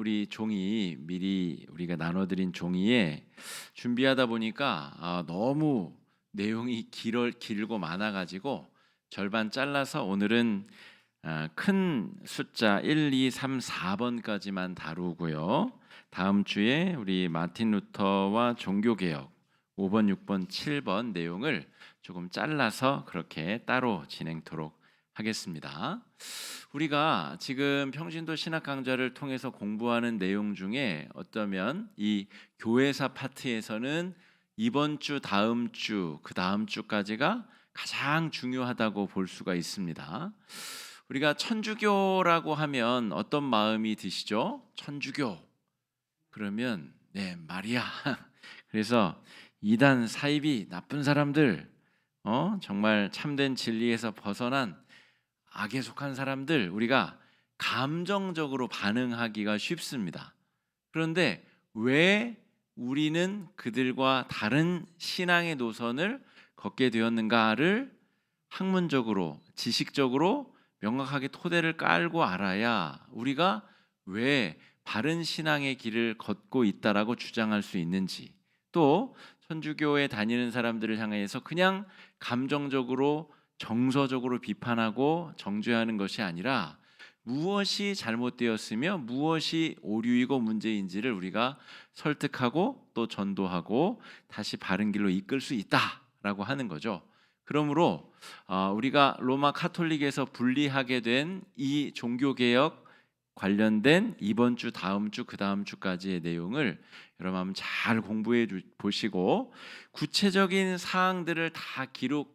우리 종이 미리 우리가 나눠드린 종이에 준비하다 보니까 너무 내용이 길고 많아가지고 절반 잘라서 오늘은 큰 숫자 1, 2, 3, 4번까지만 다루고요. 다음 주에 우리 마틴 루터와 종교개혁 5번, 6번, 7번 내용을 조금 잘라서 그렇게 따로 진행토록 하겠습니다. 우리가 지금 평신도 신학 강좌를 통해서 공부하는 내용 중에 어쩌면 이 교회사 파트에서는 이번 주, 다음 주, 그 다음 주까지가 가장 중요하다고 볼 수가 있습니다. 우리가 천주교라고 하면 어떤 마음이 드시죠? 천주교 그러면 네, 말이야. 그래서 이단 사이비 나쁜 사람들, 정말 참된 진리에서 벗어난 악에 속한 사람들, 우리가 감정적으로 반응하기가 쉽습니다. 그런데 왜 우리는 그들과 다른 신앙의 노선을 걷게 되었는가를 학문적으로, 지식적으로 명확하게 토대를 깔고 알아야 우리가 왜 바른 신앙의 길을 걷고 있다라고 주장할 수 있는지, 또 천주교에 다니는 사람들을 향해서 그냥 감정적으로 정서적으로 비판하고 정죄하는 것이 아니라 무엇이 잘못되었으며 무엇이 오류이고 문제인지를 우리가 설득하고 또 전도하고 다시 바른 길로 이끌 수 있다라고 하는 거죠. 그러므로 우리가 로마 카톨릭에서 분리하게 된 이 종교개혁 관련된 이번 주, 다음 주, 그 다음 주까지의 내용을 여러분 한번 잘 공부해 보시고 구체적인 사항들을 다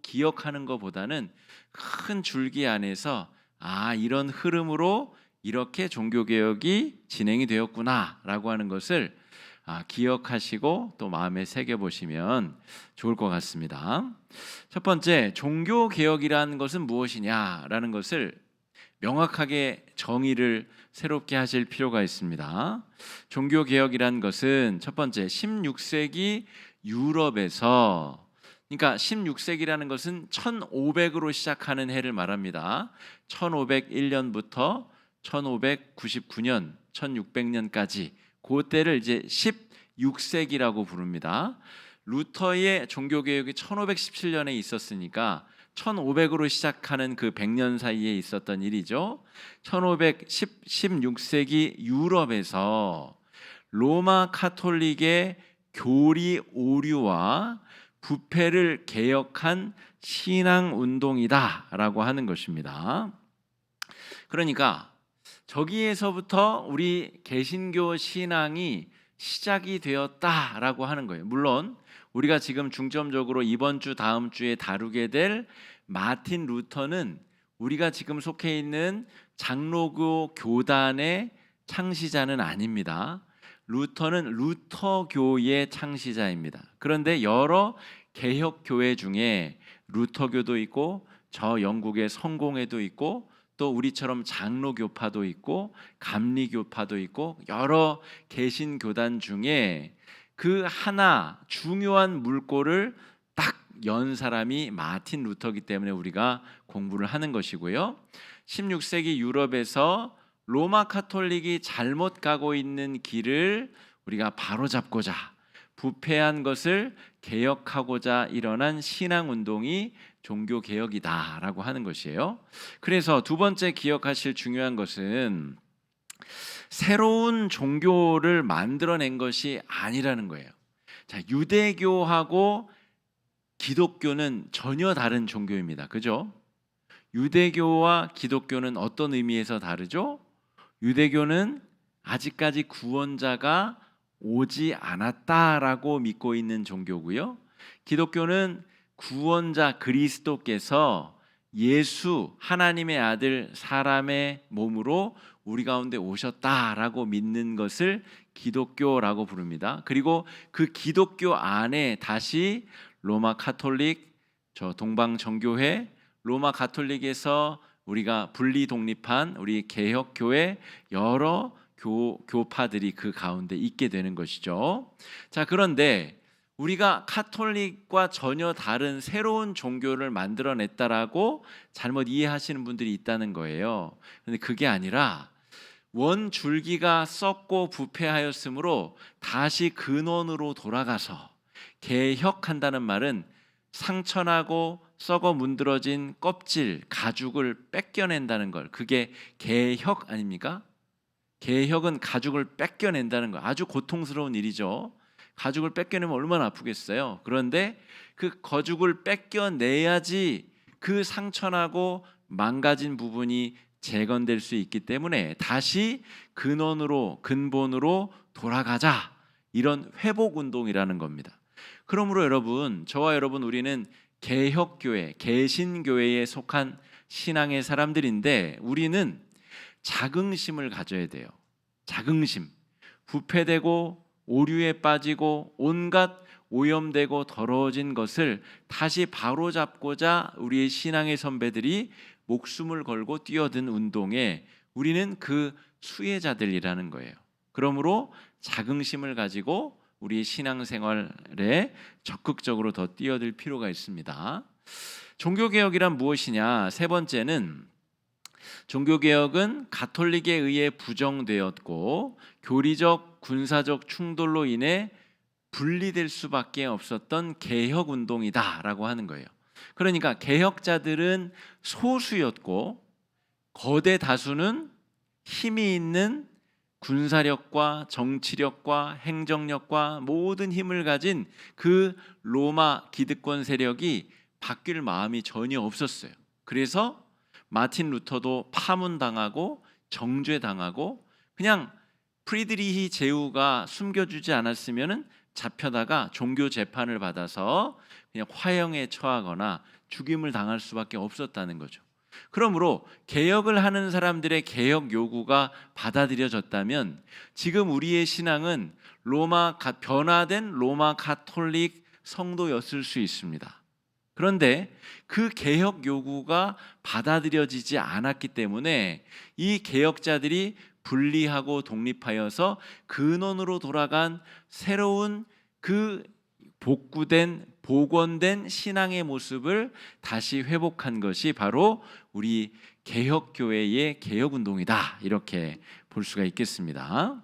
기억하는 것보다는 큰 줄기 안에서 이런 흐름으로 이렇게 종교개혁이 진행이 되었구나라고 하는 것을 기억하시고 또 마음에 새겨보시면 좋을 것 같습니다. 첫 번째, 종교개혁이라는 것은 무엇이냐라는 것을 명확하게 정의를 새롭게 하실 필요가 있습니다. 종교개혁이란 것은 첫 번째 16세기 유럽에서, 그러니까 16세기라는 것은 1500으로 시작하는 해를 말합니다. 1501년부터 1599년, 1600년까지 그때를 이제 16세기라고 부릅니다. 루터의 종교개혁이 1517년에 있었으니까 1500으로 시작하는 그 100년 사이에 있었던 일이죠. 1516세기 유럽에서 로마 카톨릭의 교리 오류와 부패를 개혁한 신앙 운동이다라고 하는 것입니다. 그러니까 저기에서부터 우리 개신교 신앙이 시작이 되었다라고 하는 거예요. 물론 우리가 지금 중점적으로 이번 주, 다음 주에 다루게 될 마틴 루터는 우리가 지금 속해 있는 장로교 교단의 창시자는 아닙니다. 루터는 루터교의 창시자입니다. 그런데 여러 개혁교회 중에 루터교도 있고 저 영국의 성공회도 있고 또 우리처럼 장로교파도 있고 감리교파도 있고 여러 개신교단 중에 그 하나 중요한 물꼬를 딱 연 사람이 마틴 루터이기 때문에 우리가 공부를 하는 것이고요. 16세기 유럽에서 로마 카톨릭이 잘못 가고 있는 길을 우리가 바로잡고자 부패한 것을 개혁하고자 일어난 신앙운동이 종교개혁이다라고 하는 것이에요. 그래서 두 번째 기억하실 중요한 것은 새로운 종교를 만들어낸 것이 아니라는 거예요. 자, 유대교하고 기독교는 전혀 다른 종교입니다. 그죠? 유대교와 기독교는 어떤 의미에서 다르죠? 유대교는 아직까지 구원자가 오지 않았다라고 믿고 있는 종교고요. 기독교는 구원자 그리스도께서 예수 하나님의 아들 사람의 몸으로 우리 가운데 오셨다라고 믿는 것을 기독교라고 부릅니다. 그리고 그 기독교 안에 다시 로마 카톨릭, 저 동방 정교회, 로마 가톨릭에서 우리가 분리 독립한 우리 개혁교회 여러 교파들이 그 가운데 있게 되는 것이죠. 자, 그런데 우리가 카톨릭과 전혀 다른 새로운 종교를 만들어냈다라고 잘못 이해하시는 분들이 있다는 거예요. 그런데 그게 아니라 원 줄기가 썩고 부패하였으므로 다시 근원으로 돌아가서 개혁한다는 말은 상처나고 썩어 문드러진 껍질, 가죽을 뺏겨낸다는 걸, 그게 개혁 아닙니까? 개혁은 가죽을 뺏겨낸다는 거, 아주 고통스러운 일이죠. 가죽을 뺏겨내면 얼마나 아프겠어요. 그런데 그 가죽을 뺏겨내야지 그 상처나고 망가진 부분이 재건될 수 있기 때문에 다시 근본으로 돌아가자, 이런 회복 운동이라는 겁니다. 그러므로 여러분, 저와 여러분, 우리는 개혁교회, 개신교회에 속한 신앙의 사람들인데 우리는 자긍심을 가져야 돼요. 자긍심. 부패되고 오류에 빠지고 온갖 오염되고 더러워진 것을 다시 바로잡고자 우리의 신앙의 선배들이 목숨을 걸고 뛰어든 운동에 우리는 그 수혜자들이라는 거예요. 그러므로 자긍심을 가지고 우리의 신앙생활에 적극적으로 더 뛰어들 필요가 있습니다. 종교개혁이란 무엇이냐? 세 번째는, 종교개혁은 가톨릭에 의해 부정되었고 교리적, 군사적 충돌로 인해 분리될 수밖에 없었던 개혁운동이다라고 하는 거예요. 그러니까 개혁자들은 소수였고 거대 다수는 힘이 있는 군사력과 정치력과 행정력과 모든 힘을 가진 그 로마 기득권 세력이 바뀔 마음이 전혀 없었어요. 그래서 마틴 루터도 파문당하고 정죄당하고, 그냥 프리드리히 제후가 숨겨주지 않았으면 잡혀다가 종교 재판을 받아서 그냥 화형에 처하거나 죽임을 당할 수밖에 없었다는 거죠. 그러므로 개혁을 하는 사람들의 개혁 요구가 받아들여졌다면 지금 우리의 신앙은 변화된 로마 가톨릭 성도였을 수 있습니다. 그런데 그 개혁 요구가 받아들여지지 않았기 때문에 이 개혁자들이 분리하고 독립하여서 근원으로 돌아간 새로운 그 복원된 신앙의 모습을 다시 회복한 것이 바로 우리 개혁교회의 개혁운동이다, 이렇게 볼 수가 있겠습니다.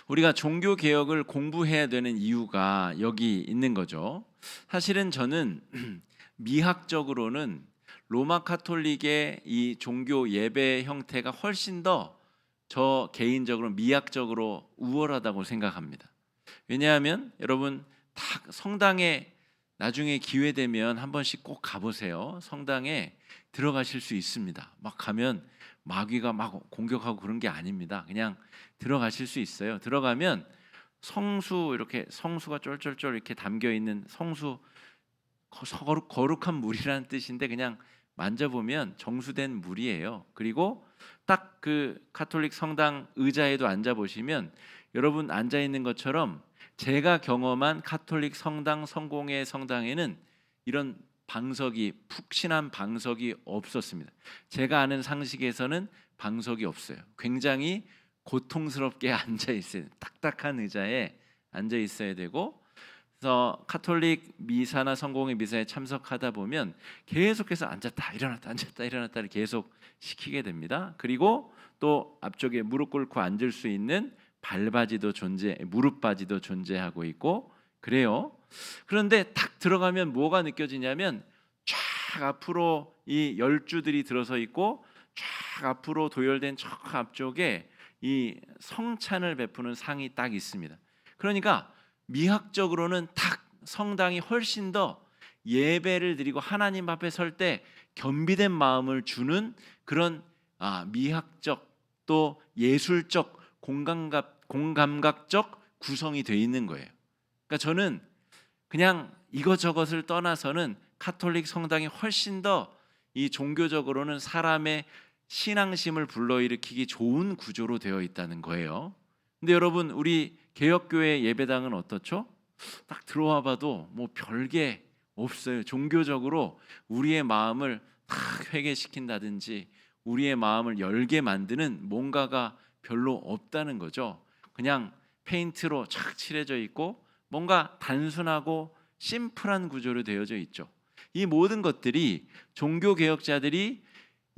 우리가 종교개혁을 공부해야 되는 이유가 여기 있는 거죠. 사실은 저는 미학적으로는 로마 카톨릭의 이 종교 예배 형태가 훨씬 더 저 개인적으로 미학적으로 우월하다고 생각합니다. 왜냐하면 여러분, 다 성당에 나중에 기회 되면 한 번씩 꼭 가보세요. 성당에 들어가실 수 있습니다. 막 가면 마귀가 막 공격하고 그런 게 아닙니다. 그냥 들어가실 수 있어요. 들어가면 성수가 쫄쫄쫄 이렇게 담겨 있는 성수, 거룩한 물이라는 뜻인데 그냥 만져보면 정수된 물이에요. 그리고 딱 그 가톨릭 성당 의자에도 앉아 보시면 여러분 앉아 있는 것처럼 제가 경험한 가톨릭 성당, 성공회 성당에는 이런 푹신한 방석이 없었습니다. 제가 아는 상식에서는 방석이 없어요. 굉장히 고통스럽게 앉아 있어요. 딱딱한 의자에 앉아 있어야 되고, 그래서 가톨릭 미사나 성공회 미사에 참석하다 보면 계속해서 앉았다 일어났다를 계속 시키게 됩니다. 그리고 또 앞쪽에 무릎 꿇고 앉을 수 있는 무릎바지도 존재하고 있고 그래요. 그런데 딱 들어가면 뭐가 느껴지냐면 쫙 앞으로 이 열주들이 들어서 있고 쫙 앞으로 도열된 저 앞쪽에 이 성찬을 베푸는 상이 딱 있습니다. 그러니까 미학적으로는 딱 성당이 훨씬 더 예배를 드리고 하나님 앞에 설 때 겸비된 마음을 주는 그런 미학적 또 예술적 공감각적 구성이 되어 있는 거예요. 그러니까 저는 그냥 이것저것을 떠나서는 가톨릭 성당이 훨씬 더 이 종교적으로는 사람의 신앙심을 불러일으키기 좋은 구조로 되어 있다는 거예요. 근데 여러분, 우리 개혁교회 예배당은 어떻죠? 딱 들어와 봐도 뭐 별게 없어요. 종교적으로 우리의 마음을 탁 회개시킨다든지 우리의 마음을 열게 만드는 뭔가가 별로 없다는 거죠. 그냥 페인트로 착 칠해져 있고 뭔가 단순하고 심플한 구조로 되어져 있죠. 이 모든 것들이 종교개혁자들이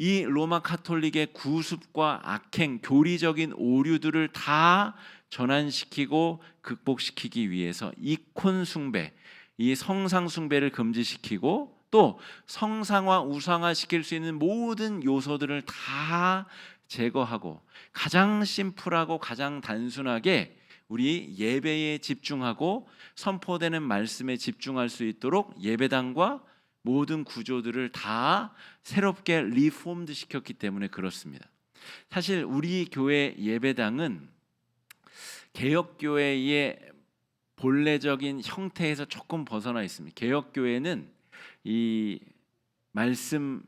이 로마 카톨릭의 구습과 악행, 교리적인 오류들을 다 전환시키고 극복시키기 위해서 이콘 숭배, 이 성상 숭배를 금지시키고 또 성상화, 우상화 시킬 수 있는 모든 요소들을 다 제거하고 가장 심플하고 가장 단순하게 우리 예배에 집중하고 선포되는 말씀에 집중할 수 있도록 예배당과 모든 구조들을 다 새롭게 리폼드 시켰기 때문에 그렇습니다. 사실 우리 교회 예배당은 개혁교회의 본래적인 형태에서 조금 벗어나 있습니다. 개혁교회는 이 말씀을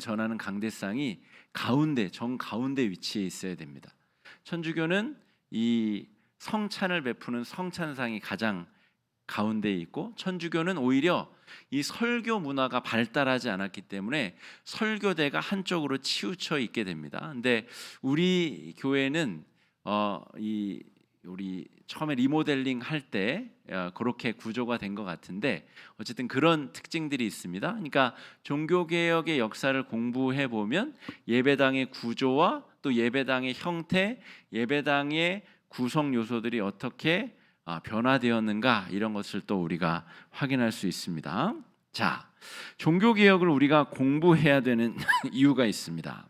전하는 강대상이 가운데, 정가운데 위치해 있어야 됩니다. 천주교는 이 성찬을 베푸는 성찬상이 가장 가운데에 있고, 천주교는 오히려 이 설교 문화가 발달하지 않았기 때문에 설교대가 한쪽으로 치우쳐 있게 됩니다. 근데 우리 교회는 우리 처음에 리모델링 할 때 그렇게 구조가 된 것 같은데 어쨌든 그런 특징들이 있습니다. 그러니까 종교개혁의 역사를 공부해 보면 예배당의 구조와 또 예배당의 형태, 예배당의 구성 요소들이 어떻게 변화되었는가 이런 것을 또 우리가 확인할 수 있습니다. 자, 종교개혁을 우리가 공부해야 되는 이유가 있습니다.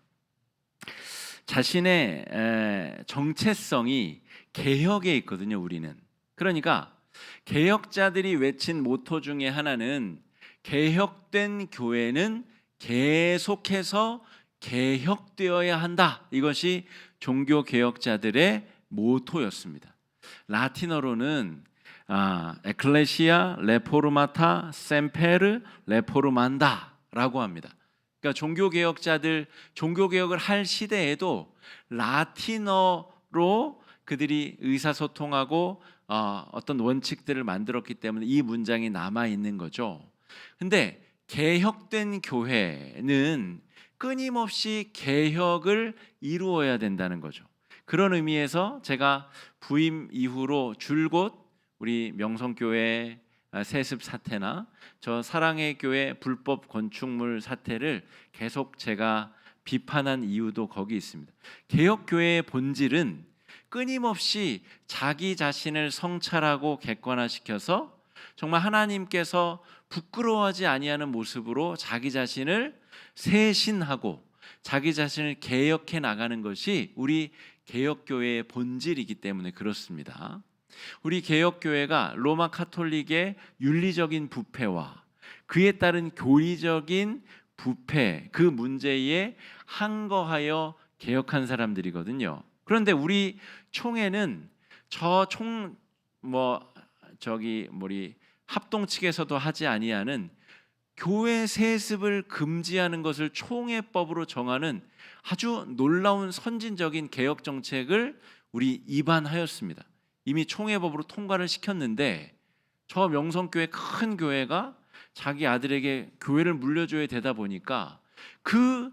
자신의 정체성이 개혁에 있거든요. 우리는 그러니까 개혁자들이 외친 모토 중에 하나는 개혁된 교회는 계속해서 개혁되어야 한다. 이것이 종교개혁자들의 모토였습니다. 라틴어로는 에클레시아 레포르마타 셈페르 레포르만다라고 합니다. 그러니까 종교개혁자들 종교개혁을 할 시대에도 라틴어로 그들이 의사소통하고 어떤 원칙들을 만들었기 때문에 이 문장이 남아 있는 거죠. 근데 개혁된 교회는 끊임없이 개혁을 이루어야 된다는 거죠. 그런 의미에서 제가 부임 이후로 줄곧 우리 명성교회 세습 사태나 저 사랑의 교회 불법 건축물 사태를 계속 제가 비판한 이유도 거기 있습니다. 개혁교회의 본질은 끊임없이 자기 자신을 성찰하고 객관화시켜서 정말 하나님께서 부끄러워하지 아니하는 모습으로 자기 자신을 세신하고 자기 자신을 개혁해 나가는 것이 우리 개혁교회의 본질이기 때문에 그렇습니다. 우리 개혁교회가 로마 카톨릭의 윤리적인 부패와 그에 따른 교리적인 부패, 그 문제에 항거하여 개혁한 사람들이거든요. 그런데 우리 총회는 합동 측에서도 하지 아니하는 교회 세습을 금지하는 것을 총회법으로 정하는 아주 놀라운 선진적인 개혁 정책을 우리 입안하였습니다. 이미 총회법으로 통과를 시켰는데 저 명성교회 큰 교회가 자기 아들에게 교회를 물려줘야 되다 보니까 그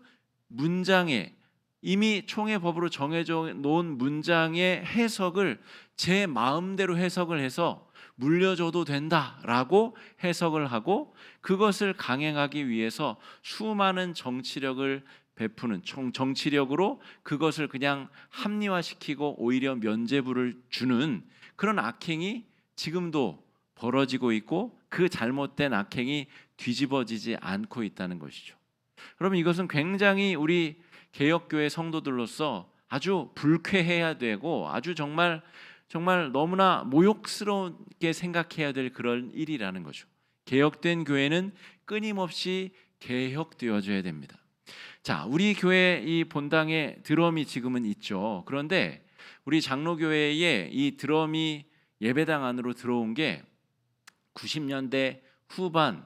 문장에 이미 총회법으로 정해져 놓은 문장의 해석을 제 마음대로 해석을 해서 물려줘도 된다라고 해석을 하고 그것을 강행하기 위해서 수많은 정치력을 베푸는 정치력으로 그것을 그냥 합리화시키고 오히려 면죄부를 주는 그런 악행이 지금도 벌어지고 있고 그 잘못된 악행이 뒤집어지지 않고 있다는 것이죠. 여러분 이것은 굉장히 우리 개혁교회 성도들로서 아주 불쾌해야 되고 아주 정말 너무나 모욕스럽게 생각해야 될 그런 일이라는 거죠. 개혁된 교회는 끊임없이 개혁되어져야 됩니다. 자, 우리 교회 이 본당에 드럼이 지금은 있죠. 그런데 우리 장로교회에 이 드럼이 예배당 안으로 들어온 게 90년대 후반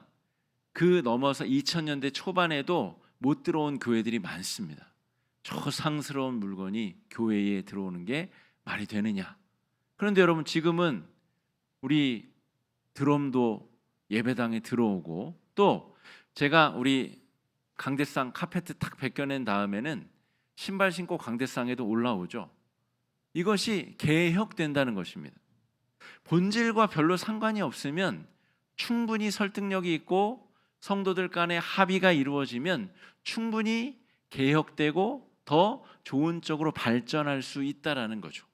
그 넘어서 2000년대 초반에도 못 들어온 교회들이 많습니다. 저 상스러운 물건이 교회에 들어오는 게 말이 되느냐. 그런데 여러분 지금은 우리 드럼도 예배당에 들어오고 또 제가 우리 강대상 카페트 탁 벗겨낸 다음에는 신발 신고 강대상에도 올라오죠. 이것이 개혁된다는 것입니다. 본질과 별로 상관이 없으면 충분히 설득력이 있고 성도들 간의 합의가 이루어지면 충분히 개혁되고 더 좋은 쪽으로 발전할 수 있다라는 거죠.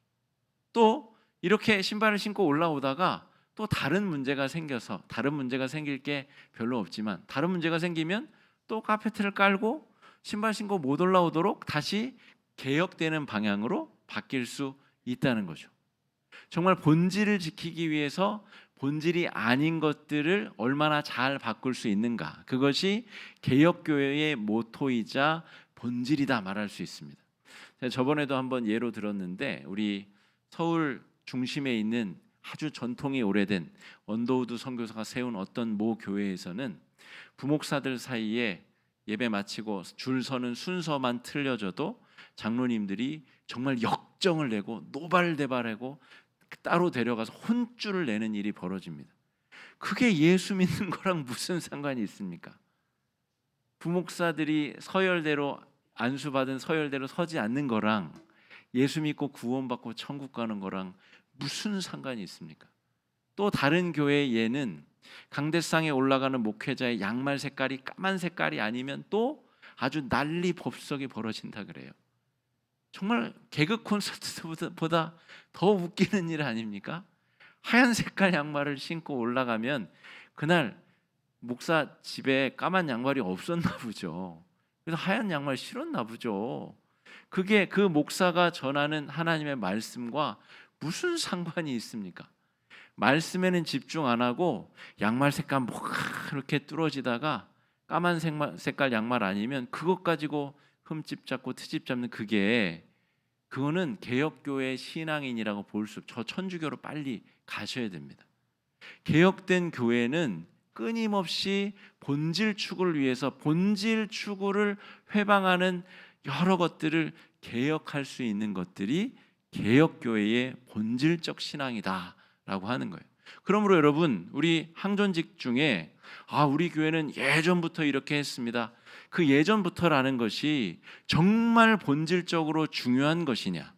또 이렇게 신발을 신고 올라오다가 또 다른 문제가 생겨서, 다른 문제가 생길 게 별로 없지만 다른 문제가 생기면 또 카페트를 깔고 신발 신고 못 올라오도록 다시 개혁되는 방향으로 바뀔 수 있다는 거죠. 정말 본질을 지키기 위해서 본질이 아닌 것들을 얼마나 잘 바꿀 수 있는가, 그것이 개혁교회의 모토이자 본질이다 말할 수 있습니다. 제가 저번에도 한번 예로 들었는데, 우리 서울 중심에 있는 아주 전통이 오래된 언더우드 선교사가 세운 어떤 모 교회에서는 부목사들 사이에 예배 마치고 줄 서는 순서만 틀려져도 장로님들이 정말 역정을 내고 노발대발하고 따로 데려가서 혼쭐을 내는 일이 벌어집니다. 그게 예수 믿는 거랑 무슨 상관이 있습니까? 부목사들이 서열대로 안수받은 서열대로 서지 않는 거랑 예수 믿고 구원받고 천국 가는 거랑 무슨 상관이 있습니까? 또 다른 교회의 예는 강대상에 올라가는 목회자의 양말 색깔이 까만 색깔이 아니면 또 아주 난리 법석이 벌어진다 그래요. 정말 개그 콘서트보다 더 웃기는 일 아닙니까? 하얀 색깔 양말을 신고 올라가면 그날 목사 집에 까만 양말이 없었나 보죠. 그래서 하얀 양말 신었나 보죠. 그게 그 목사가 전하는 하나님의 말씀과 무슨 상관이 있습니까? 말씀에는 집중 안 하고 양말 색깔 뭐 이렇게 뚫어지다가 까만 색깔 양말 아니면 그것 가지고 흠집 잡고 트집 잡는, 그거는 개혁교회 신앙인이라고 볼 수 없죠. 저 천주교로 빨리 가셔야 됩니다. 개혁된 교회는 끊임없이 본질 추구를 위해서 본질 추구를 회방하는 여러 것들을 개혁할 수 있는 것들이 개혁교회의 본질적 신앙이다라고 하는 거예요. 그러므로 여러분, 우리 항존직 중에 우리 교회는 예전부터 이렇게 했습니다. 그 예전부터라는 것이 정말 본질적으로 중요한 것이냐,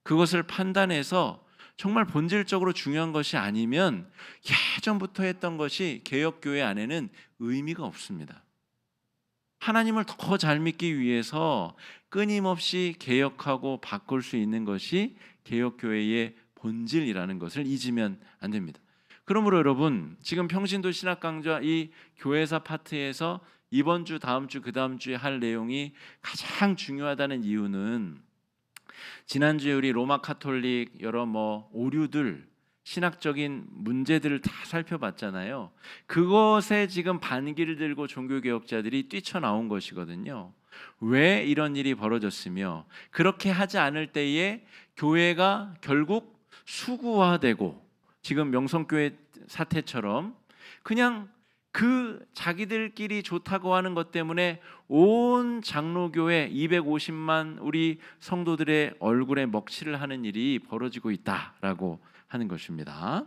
그것을 판단해서 정말 본질적으로 중요한 것이 아니면 예전부터 했던 것이 개혁교회 안에는 의미가 없습니다. 하나님을 더 잘 믿기 위해서 끊임없이 개혁하고 바꿀 수 있는 것이 개혁교회의 본질이라는 것을 잊으면 안 됩니다. 그러므로 여러분, 지금 평신도 신학 강좌 이 교회사 파트에서 이번 주, 다음 주, 그 다음 주에 할 내용이 가장 중요하다는 이유는, 지난주에 우리 로마 카톨릭 여러 오류들, 신학적인 문제들을 다 살펴봤잖아요. 그것에 지금 반기를 들고 종교개혁자들이 뛰쳐나온 것이거든요. 왜 이런 일이 벌어졌으며, 그렇게 하지 않을 때에 교회가 결국 수구화되고, 지금 명성교회 사태처럼 그냥 그 자기들끼리 좋다고 하는 것 때문에 온 장로교회 250만 우리 성도들의 얼굴에 먹칠을 하는 일이 벌어지고 있다라고 하는 것입니다.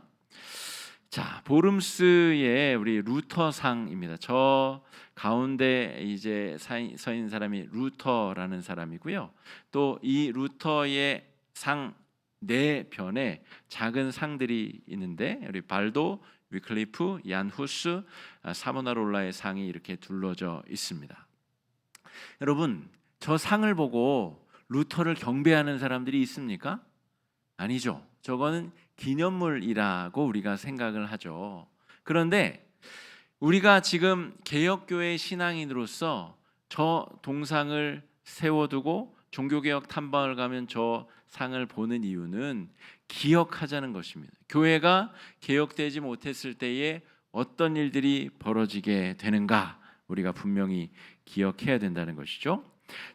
자, 보름스의 우리 루터상입니다. 저 가운데 이제 서 있는 사람이 루터라는 사람이고요. 또 이 루터의 상 네 변에 작은 상들이 있는데, 우리 발도, 위클리프, 얀 후스, 사모나롤라의 상이 이렇게 둘러져 있습니다. 여러분, 저 상을 보고 루터를 경배하는 사람들이 있습니까? 아니죠. 저거는 기념물이라고 우리가 생각을 하죠. 그런데 우리가 지금 개혁교회 신앙인으로서 저 동상을 세워두고 종교개혁 탐방을 가면 저 상을 보는 이유는 기억하자는 것입니다. 교회가 개혁되지 못했을 때에 어떤 일들이 벌어지게 되는가, 우리가 분명히 기억해야 된다는 것이죠.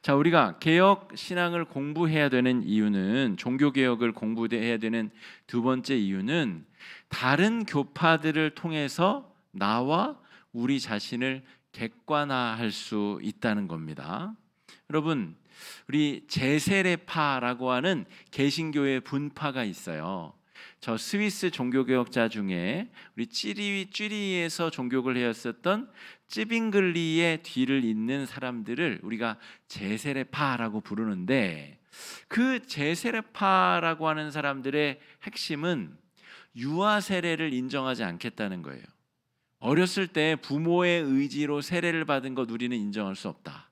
자, 우리가 개혁 신앙을 공부해야 되는 이유는, 종교개혁을 공부해야 되는 두 번째 이유는 다른 교파들을 통해서 나와 우리 자신을 객관화할 수 있다는 겁니다. 여러분, 우리 제세례파라고 하는 개신교의 분파가 있어요. 저 스위스 종교개혁자 중에 우리 찌리에서 종교를 해왔었던 찌빙글리의 뒤를 잇는 사람들을 우리가 제세례파라고 부르는데, 그 제세례파라고 하는 사람들의 핵심은 유아 세례를 인정하지 않겠다는 거예요. 어렸을 때 부모의 의지로 세례를 받은 것 우리는 인정할 수 없다.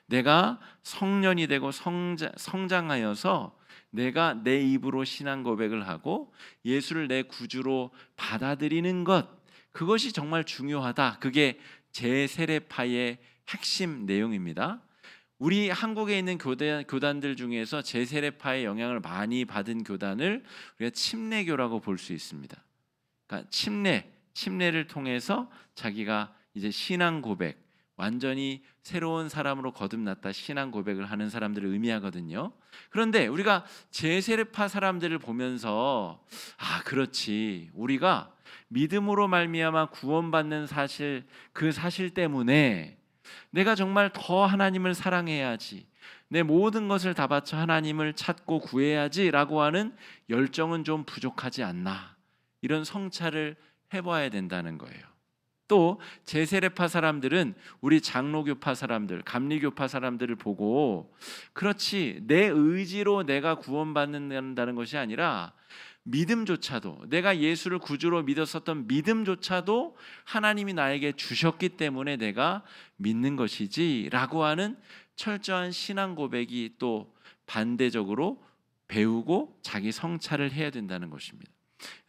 내가 성년이 되고 성장하여서 내가 내 입으로 신앙 고백을 하고 예수를 내 구주로 받아들이는 것, 그것이 정말 중요하다. 그게 제세례파의 핵심 내용입니다. 우리 한국에 있는 교단들 중에서 제세례파의 영향을 많이 받은 교단을 우리가 침례교라고 볼 수 있습니다. 그러니까 침례를 통해서 자기가 이제 신앙 고백, 완전히 새로운 사람으로 거듭났다 신앙 고백을 하는 사람들을 의미하거든요. 그런데 우리가 제세례파 사람들을 보면서 그렇지, 우리가 믿음으로 말미암아 구원받는 사실, 그 사실 때문에 내가 정말 더 하나님을 사랑해야지, 내 모든 것을 다 바쳐 하나님을 찾고 구해야지라고 하는 열정은 좀 부족하지 않나, 이런 성찰을 해봐야 된다는 거예요. 또 제세례파 사람들은 우리 장로교파 사람들, 감리교파 사람들을 보고 그렇지, 내 의지로 내가 구원받는다는 것이 아니라 믿음조차도, 내가 예수를 구주로 믿었었던 믿음조차도 하나님이 나에게 주셨기 때문에 내가 믿는 것이지 라고 하는 철저한 신앙 고백이 또 반대적으로 배우고 자기 성찰을 해야 된다는 것입니다.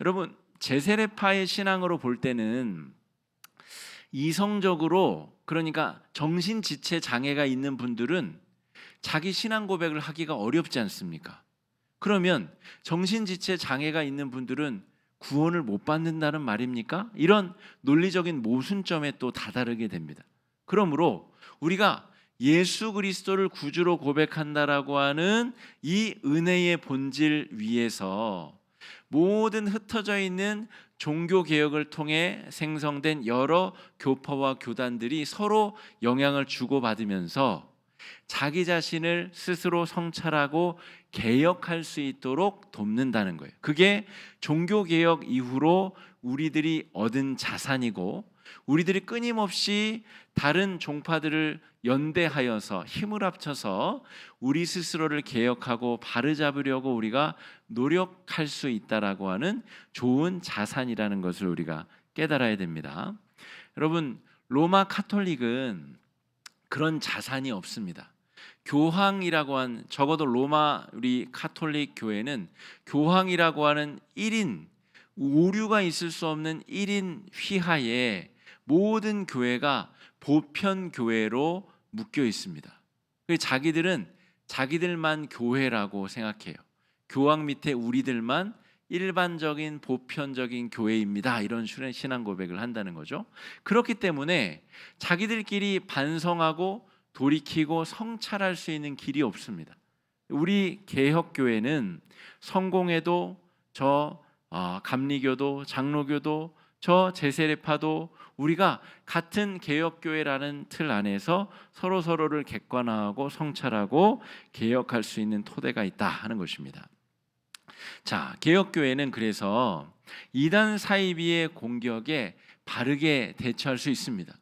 여러분, 제세례파의 신앙으로 볼 때는 이성적으로, 그러니까 정신지체 장애가 있는 분들은 자기 신앙 고백을 하기가 어렵지 않습니까? 그러면 정신지체 장애가 있는 분들은 구원을 못 받는다는 말입니까? 이런 논리적인 모순점에 또 다다르게 됩니다. 그러므로 우리가 예수 그리스도를 구주로 고백한다라고 하는 이 은혜의 본질 위에서 모든 흩어져 있는 종교 개혁을 통해 생성된 여러 교파와 교단들이 서로 영향을 주고받으면서 자기 자신을 스스로 성찰하고 개혁할 수 있도록 돕는다는 거예요. 그게 종교 개혁 이후로 우리들이 얻은 자산이고, 우리들이 끊임없이 다른 종파들을 연대하여서 힘을 합쳐서 우리 스스로를 개혁하고 바로잡으려고 우리가 노력할 수 있다라고 하는 좋은 자산이라는 것을 우리가 깨달아야 됩니다. 여러분, 로마 카톨릭은 그런 자산이 없습니다. 교황이라고 한, 적어도 로마 우리 카톨릭 교회는 교황이라고 하는 1인, 오류가 있을 수 없는 1인 휘하에 모든 교회가 보편 교회로 묶여 있습니다. 자기들은 자기들만 교회라고 생각해요. 교황 밑에 우리들만 일반적인 보편적인 교회입니다, 이런 식의 신앙 고백을 한다는 거죠. 그렇기 때문에 자기들끼리 반성하고 돌이키고 성찰할 수 있는 길이 없습니다. 우리 개혁교회는 성공회도, 저 감리교도, 장로교도, 저 제세례파도 우리가 같은 개혁교회라는 틀 안에서 서로를 객관화하고 성찰하고 개혁할 수 있는 토대가 있다 하는 것입니다. 자, 개혁교회는 그래서 이단 사이비의 공격에 바르게 대처할 수 있습니다.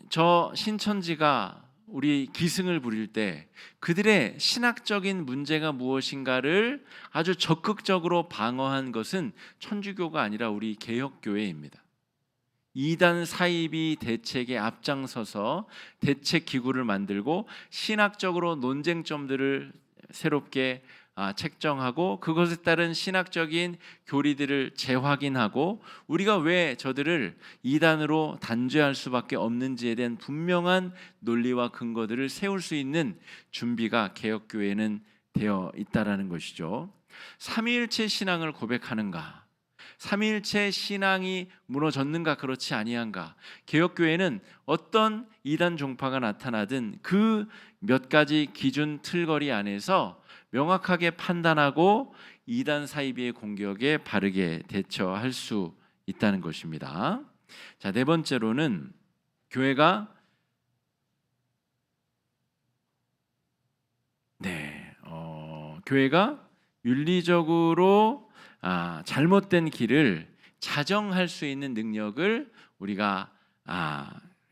저 신천지가 우리 기승을 부릴 때 그들의 신학적인 문제가 무엇인가를 아주 적극적으로 방어한 것은 천주교가 아니라 우리 개혁교회입니다. 이단 사이비 대책에 앞장서서 대책 기구를 만들고 신학적으로 논쟁점들을 새롭게 책정하고 그것에 따른 신학적인 교리들을 재확인하고 우리가 왜 저들을 이단으로 단죄할 수밖에 없는지에 대한 분명한 논리와 근거들을 세울 수 있는 준비가 개혁교회는 되어 있다라는 것이죠. 삼위일체 신앙을 고백하는가? 삼위일체 신앙이 무너졌는가? 그렇지 아니한가? 개혁교회는 어떤 이단 종파가 나타나든 그 몇 가지 기준 틀거리 안에서 명확하게 판단하고 이단 사이비의 공격에 바르게 대처할 수 있다는 것입니다. 자, 네 번째로는 교회가 교회가 윤리적으로 잘못된 길을 자정할 수 있는 능력을 우리가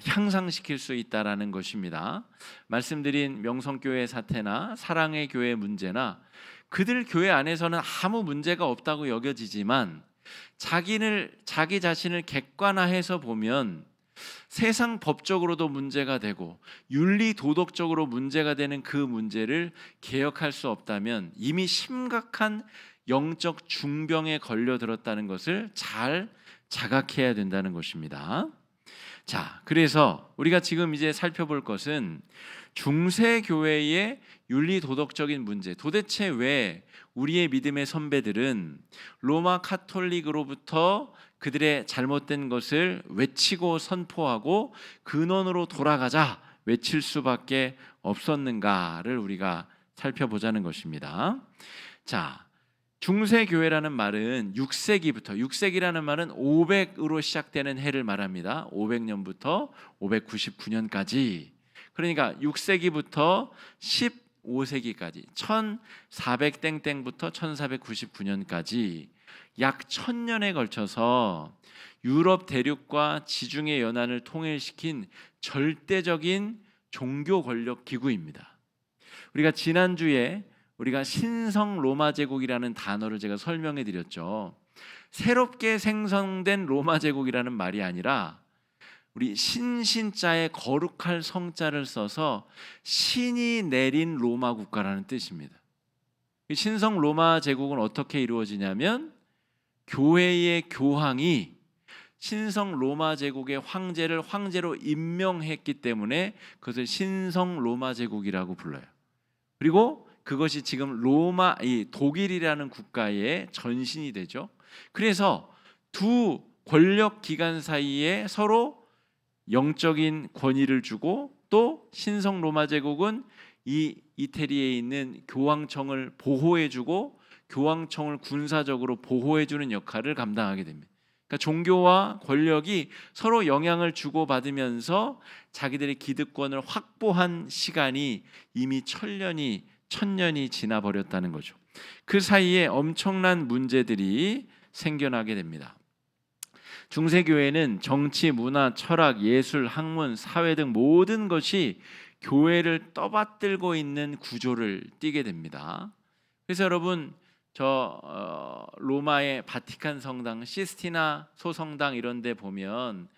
향상시킬 수 있다라는 것입니다. 말씀드린 명성교회 사태나 사랑의 교회 문제나 그들 교회 안에서는 아무 문제가 없다고 여겨지지만 자기 자신을 객관화해서 보면 세상 법적으로도 문제가 되고 윤리 도덕적으로 문제가 되는 그 문제를 개혁할 수 없다면 이미 심각한 영적 중병에 걸려들었다는 것을 잘 자각해야 된다는 것입니다. 자, 그래서 우리가 지금 이제 살펴볼 것은 중세 교회의 윤리 도덕적인 문제, 도대체 왜 우리의 믿음의 선배들은 로마 카톨릭으로부터 그들의 잘못된 것을 외치고 선포하고 근원으로 돌아가자 외칠 수밖에 없었는가를 우리가 살펴보자는 것입니다. 자, 중세교회라는 말은 6세기부터, 6세기라는 말은 500으로 시작되는 해를 말합니다. 500년부터 599년까지. 그러니까 6세기부터 15세기까지 1400땡땡부터 1499년까지 약 1000년에 걸쳐서 유럽 대륙과 지중해 연안을 통일시킨 절대적인 종교 권력 기구입니다. 우리가 지난주에 우리가 신성 로마 제국이라는 단어를 제가 설명해 드렸죠. 새롭게 생성된 로마 제국이라는 말이 아니라 우리 신신자의 거룩할 성자를 써서 신이 내린 로마 국가라는 뜻입니다. 신성 로마 제국은 어떻게 이루어지냐면 교회의 교황이 신성 로마 제국의 황제를 황제로 임명했기 때문에 그것을 신성 로마 제국이라고 불러요. 그리고 그것이 지금 이 독일이라는 국가의 전신이 되죠. 그래서 두 권력 기관 사이에 서로 영적인 권위를 주고 또 신성 로마 제국은 이 이태리에 있는 교황청을 보호해주고 교황청을 군사적으로 보호해주는 역할을 감당하게 됩니다. 그러니까 종교와 권력이 서로 영향을 주고받으면서 자기들의 기득권을 확보한 시간이 이미 천년이 지나버렸다는 거죠. 그 사이에 엄청난 문제들이 생겨나게 됩니다. 중세교회는 정치, 문화, 철학, 예술, 학문, 사회 등 모든 것이 교회를 떠받들고 있는 구조를 띠게 됩니다. 그래서 여러분 로마의 바티칸 성당, 시스티나 소성당 이런 데 보면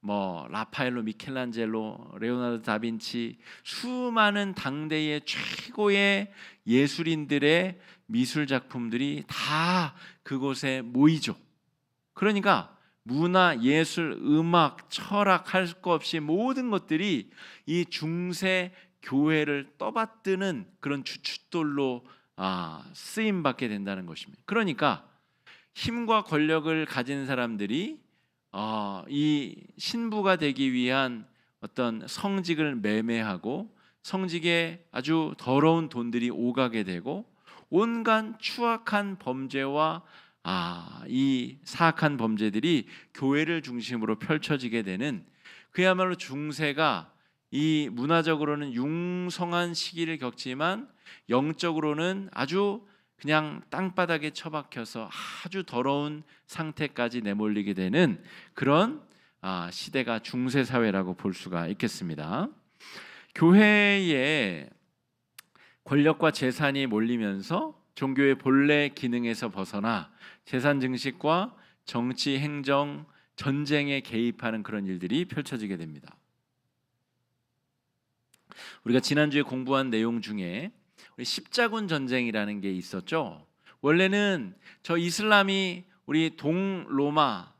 라파엘로, 미켈란젤로, 레오나르도 다빈치 수많은 당대의 최고의 예술인들의 미술 작품들이 다 그곳에 모이죠. 그러니까 문화, 예술, 음악, 철학 할 것 없이 모든 것들이 이 중세 교회를 떠받드는 그런 주춧돌로 쓰임 받게 된다는 것입니다. 그러니까 힘과 권력을 가진 사람들이 이 신부가 되기 위한 어떤 성직을 매매하고 성직에 아주 더러운 돈들이 오가게 되고 온갖 추악한 범죄와 이 사악한 범죄들이 교회를 중심으로 펼쳐지게 되는 그야말로 중세가 이 문화적으로는 융성한 시기를 겪지만 영적으로는 아주 그냥 땅바닥에 처박혀서 아주 더러운 상태까지 내몰리게 되는 그런 시대가 중세 사회라고 볼 수가 있겠습니다. 교회에 권력과 재산이 몰리면서 종교의 본래 기능에서 벗어나 재산 증식과 정치, 행정, 전쟁에 개입하는 그런 일들이 펼쳐지게 됩니다. 우리가 지난주에 공부한 내용 중에 십자군 전쟁이라는 게 있었죠. 원래는 저 이슬람이 우리 동로마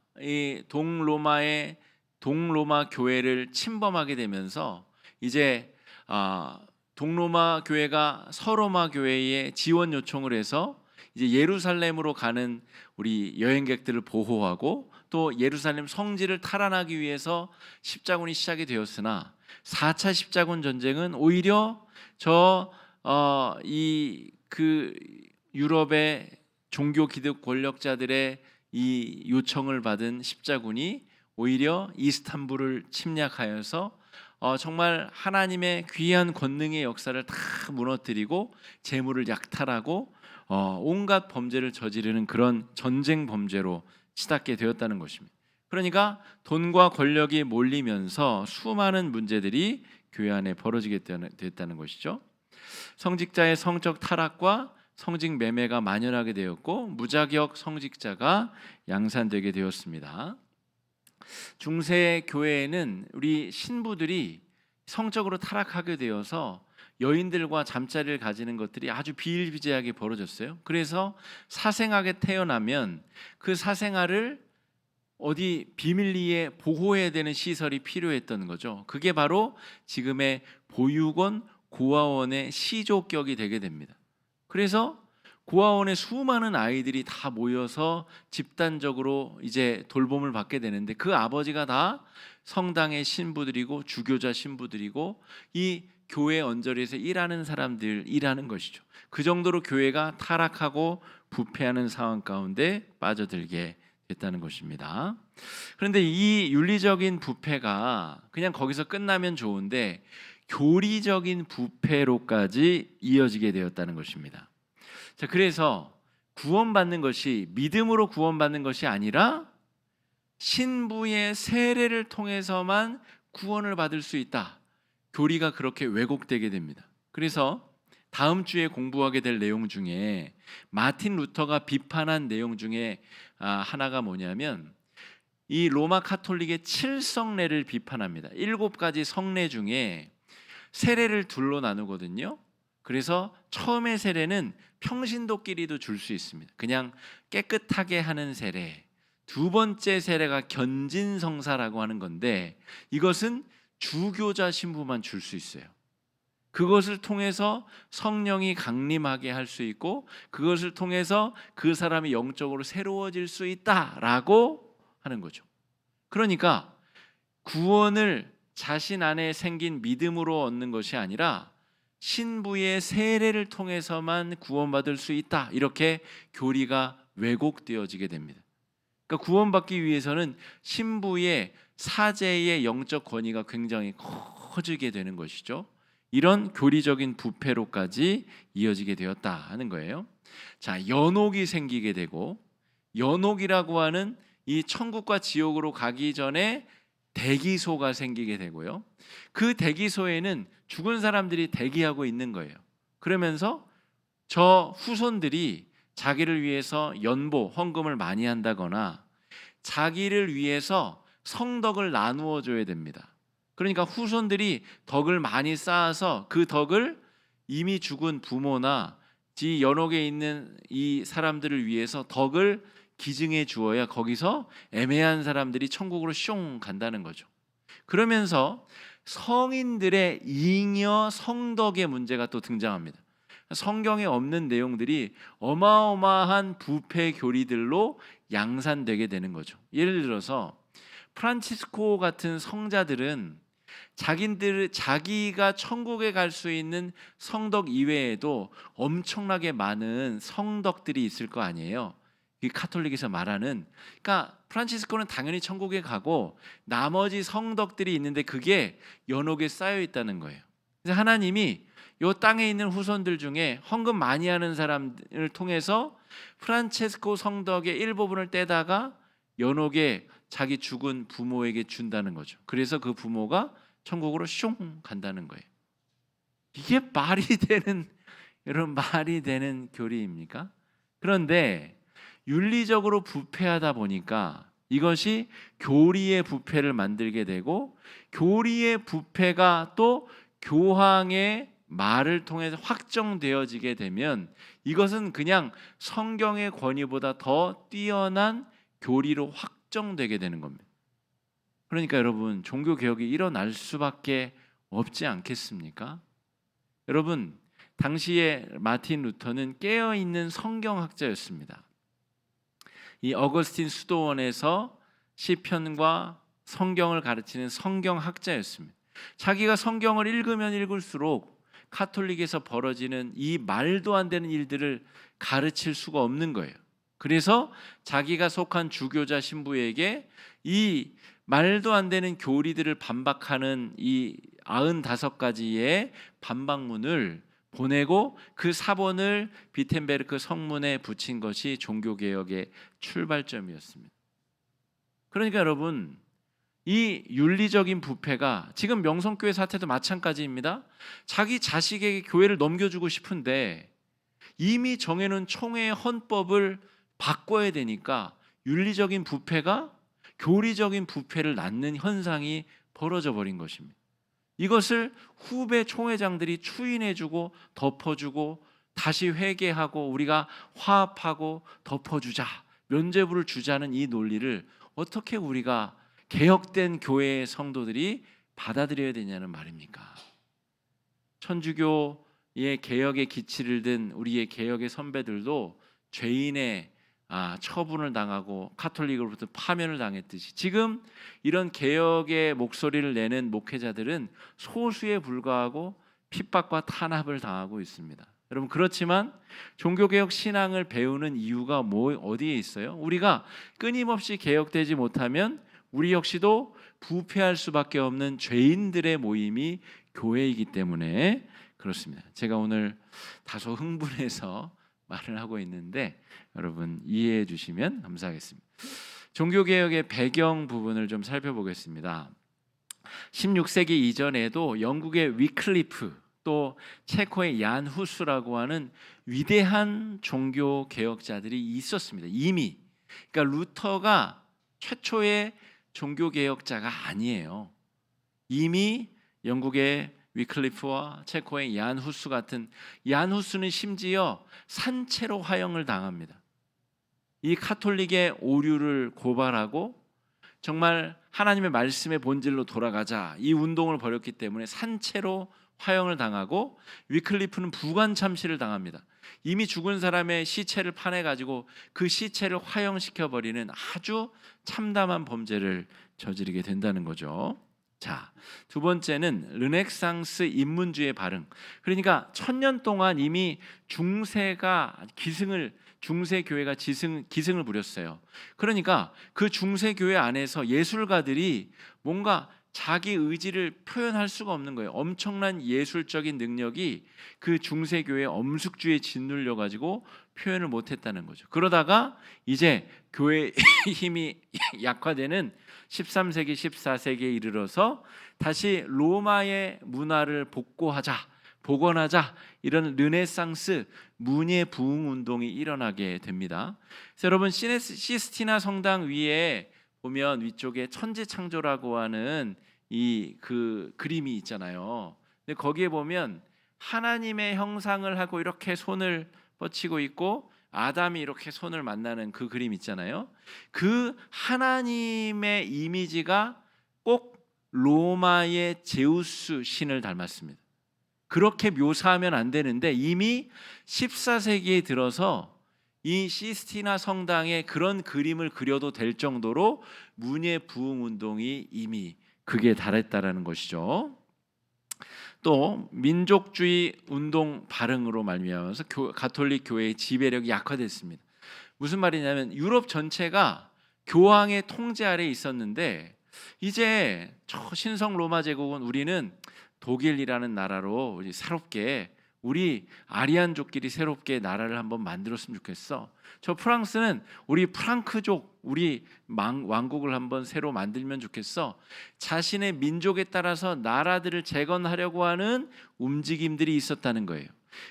교회를 침범하게 되면서 이제 동로마 교회가 서로마 교회에 지원 요청을 해서 이제 예루살렘으로 가는 우리 여행객들을 보호하고 또 예루살렘 성지를 탈환하기 위해서 십자군이 시작이 되었으나 4차 십자군 전쟁은 오히려 유럽의 종교 기득 권력자들의 이 요청을 받은 십자군이 오히려 이스탄불을 침략하여서 정말 하나님의 귀한 권능의 역사를 다 무너뜨리고 재물을 약탈하고 온갖 범죄를 저지르는 그런 전쟁 범죄로 치닫게 되었다는 것입니다. 그러니까 돈과 권력이 몰리면서 수많은 문제들이 교회 안에 벌어지게 됐다는 것이죠. 성직자의 성적 타락과 성직 매매가 만연하게 되었고 무자격 성직자가 양산되게 되었습니다. 중세 교회에는 우리 신부들이 성적으로 타락하게 되어서 여인들과 잠자리를 가지는 것들이 아주 비일비재하게 벌어졌어요. 그래서 사생아게 태어나면 그 사생아를 어디 비밀리에 보호해야 되는 시설이 필요했던 거죠. 그게 바로 지금의 보육원, 고아원의 시조격이 되게 됩니다. 그래서 고아원에 수많은 아이들이 다 모여서 집단적으로 이제 돌봄을 받게 되는데 그 아버지가 다 성당의 신부들이고 주교자 신부들이고 이 교회 언저리에서 일하는 사람들이라는 것이죠. 그 정도로 교회가 타락하고 부패하는 상황 가운데 빠져들게 됐다는 것입니다. 그런데 이 윤리적인 부패가 그냥 거기서 끝나면 좋은데 교리적인 부패로까지 이어지게 되었다는 것입니다. 자, 그래서 구원받는 것이 믿음으로 구원받는 것이 아니라 신부의 세례를 통해서만 구원을 받을 수 있다. 교리가 그렇게 왜곡되게 됩니다. 그래서 다음 주에 공부하게 될 내용 중에 마틴 루터가 비판한 내용 중에 하나가 뭐냐면 이 로마 카톨릭의 7성례를 비판합니다. 7가지 성례 중에 세례를 둘로 나누거든요. 그래서 처음의 세례는 평신도끼리도 줄 수 있습니다. 그냥 깨끗하게 하는 세례. 두 번째 세례가 견진성사라고 하는 건데 이것은 주교자 신부만 줄 수 있어요. 그것을 통해서 성령이 강림하게 할 수 있고 그것을 통해서 그 사람이 영적으로 새로워질 수 있다라고 하는 거죠. 그러니까 구원을 자신 안에 생긴 믿음으로 얻는 것이 아니라 신부의 세례를 통해서만 구원받을 수 있다. 이렇게 교리가 왜곡되어지게 됩니다. 그러니까 구원받기 위해서는 신부의 사제의 영적 권위가 굉장히 커지게 되는 것이죠. 이런 교리적인 부패로까지 이어지게 되었다 하는 거예요. 자, 연옥이 생기게 되고 연옥이라고 하는 이 천국과 지옥으로 가기 전에 대기소가 생기게 되고요. 그 대기소에는 죽은 사람들이 대기하고 있는 거예요. 그러면서 저 후손들이 자기를 위해서 연보, 헌금을 많이 한다거나 자기를 위해서 성덕을 나누어 줘야 됩니다. 그러니까 후손들이 덕을 많이 쌓아서 그 덕을 이미 죽은 부모나 지 연옥에 있는 이 사람들을 위해서 덕을 기증해 주어야 거기서 애매한 사람들이 천국으로 숑 간다는 거죠. 그러면서 성인들의 잉여 성덕의 문제가 또 등장합니다. 성경에 없는 내용들이 어마어마한 부패 교리들로 양산되게 되는 거죠. 예를 들어서 프란치스코 같은 성자들은 자기가 천국에 갈 수 있는 성덕 이외에도 엄청나게 많은 성덕들이 있을 거 아니에요. 이 카톨릭에서 말하는, 그러니까 프란치스코는 당연히 천국에 가고 나머지 성덕들이 있는데 그게 연옥에 쌓여 있다는 거예요. 그래서 하나님이 이 땅에 있는 후손들 중에 헌금 많이 하는 사람을 통해서 프란체스코 성덕의 일부분을 떼다가 연옥에 자기 죽은 부모에게 준다는 거죠. 그래서 그 부모가 천국으로 슝 간다는 거예요. 이게 말이 되는, 여러분, 말이 되는 교리입니까? 그런데 윤리적으로 부패하다 보니까 이것이 교리의 부패를 만들게 되고 교리의 부패가 또 교황의 말을 통해서 확정되어지게 되면 이것은 그냥 성경의 권위보다 더 뛰어난 교리로 확정되게 되는 겁니다. 그러니까 여러분, 종교개혁이 일어날 수밖에 없지 않겠습니까? 여러분, 당시에 마틴 루터는 깨어있는 성경학자였습니다. 이 어거스틴 수도원에서 시편과 성경을 가르치는 성경학자였습니다. 자기가 성경을 읽으면 읽을수록 카톨릭에서 벌어지는 이 말도 안 되는 일들을 가르칠 수가 없는 거예요. 그래서 자기가 속한 주교자 신부에게 이 말도 안 되는 교리들을 반박하는 이 95가지의 반박문을 보내고 그 사본을 비텐베르크 성문에 붙인 것이 종교개혁의 출발점이었습니다. 그러니까 여러분, 이 윤리적인 부패가 지금 명성교회 사태도 마찬가지입니다. 자기 자식에게 교회를 넘겨주고 싶은데 이미 정해놓은 총회의 헌법을 바꿔야 되니까 윤리적인 부패가 교리적인 부패를 낳는 현상이 벌어져 버린 것입니다. 이것을 후배 총회장들이 추인해주고 덮어주고 다시 회개하고 우리가 화합하고 덮어주자, 면죄부를 주자는 이 논리를 어떻게 우리가 개혁된 교회의 성도들이 받아들여야 되냐는 말입니까? 천주교의 개혁의 기치를 든 우리의 개혁의 선배들도 죄인의 처분을 당하고 카톨릭으로부터 파면을 당했듯이 지금 이런 개혁의 목소리를 내는 목회자들은 소수에 불과하고 핍박과 탄압을 당하고 있습니다. 여러분, 그렇지만 종교개혁 신앙을 배우는 이유가 어디에 있어요? 우리가 끊임없이 개혁되지 못하면 우리 역시도 부패할 수밖에 없는 죄인들의 모임이 교회이기 때문에 그렇습니다. 제가 오늘 다소 흥분해서 말을 하고 있는데 여러분 이해해 주시면 감사하겠습니다. 종교개혁의 배경 부분을 좀 살펴보겠습니다. 16세기 이전에도 영국의 위클리프 또 체코의 얀 후스라고 하는 위대한 종교개혁자들이 있었습니다. 이미. 그러니까 루터가 최초의 종교개혁자가 아니에요. 이미 영국의 위클리프와 체코의 얀 후스 같은, 얀 후스는 심지어 산채로 화형을 당합니다. 이 카톨릭의 오류를 고발하고 정말 하나님의 말씀의 본질로 돌아가자 이 운동을 벌였기 때문에 산채로 화형을 당하고, 위클리프는 부관 참시를 당합니다. 이미 죽은 사람의 시체를 파내가지고 그 시체를 화형시켜버리는 아주 참담한 범죄를 저지르게 된다는 거죠. 자, 두 번째는 르네상스 인문주의 발흥. 그러니까 1000년 동안 이미 중세 교회가 기승을 부렸어요. 그러니까 그 중세 교회 안에서 예술가들이 뭔가 자기 의지를 표현할 수가 없는 거예요. 엄청난 예술적인 능력이 그 중세 교회의 엄숙주의에 짓눌려 가지고 표현을 못했다는 거죠. 그러다가 이제 교회의 힘이 약화되는 13세기, 14세기에 이르러서 다시 로마의 문화를 복원하자 이런 르네상스 문예 부흥 운동이 일어나게 됩니다. 그래서 여러분 시스티나 성당 위에 보면 위쪽에 천지창조라고 하는 그 그림이 있잖아요. 근데 거기에 보면 하나님의 형상을 하고 이렇게 손을 뻗치고 있고 아담이 이렇게 손을 만나는 그 그림 있잖아요. 그 하나님의 이미지가 꼭 로마의 제우스 신을 닮았습니다. 그렇게 묘사하면 안 되는데 이미 14세기에 들어서 이 시스티나 성당에 그런 그림을 그려도 될 정도로 문예 부흥 운동이 이미 극에 달했다라는 것이죠. 또 민족주의 운동 발흥으로 말미암아서 가톨릭 교회의 지배력이 약화됐습니다. 무슨 말이냐면 유럽 전체가 교황의 통제 아래 있었는데 이제 신성 로마 제국은 우리는 독일이라는 나라로 새롭게 우리 아리안족끼리 새롭게 나라를 한번 만들었으면 좋겠어. 저 프랑스는 우리 프랑크족, 우리 왕국을 한번 새로 만들면 좋겠어. 자신의 민족에 따라서 나라들을 재건하려고 하는 움직임들이 있었다는 거예요.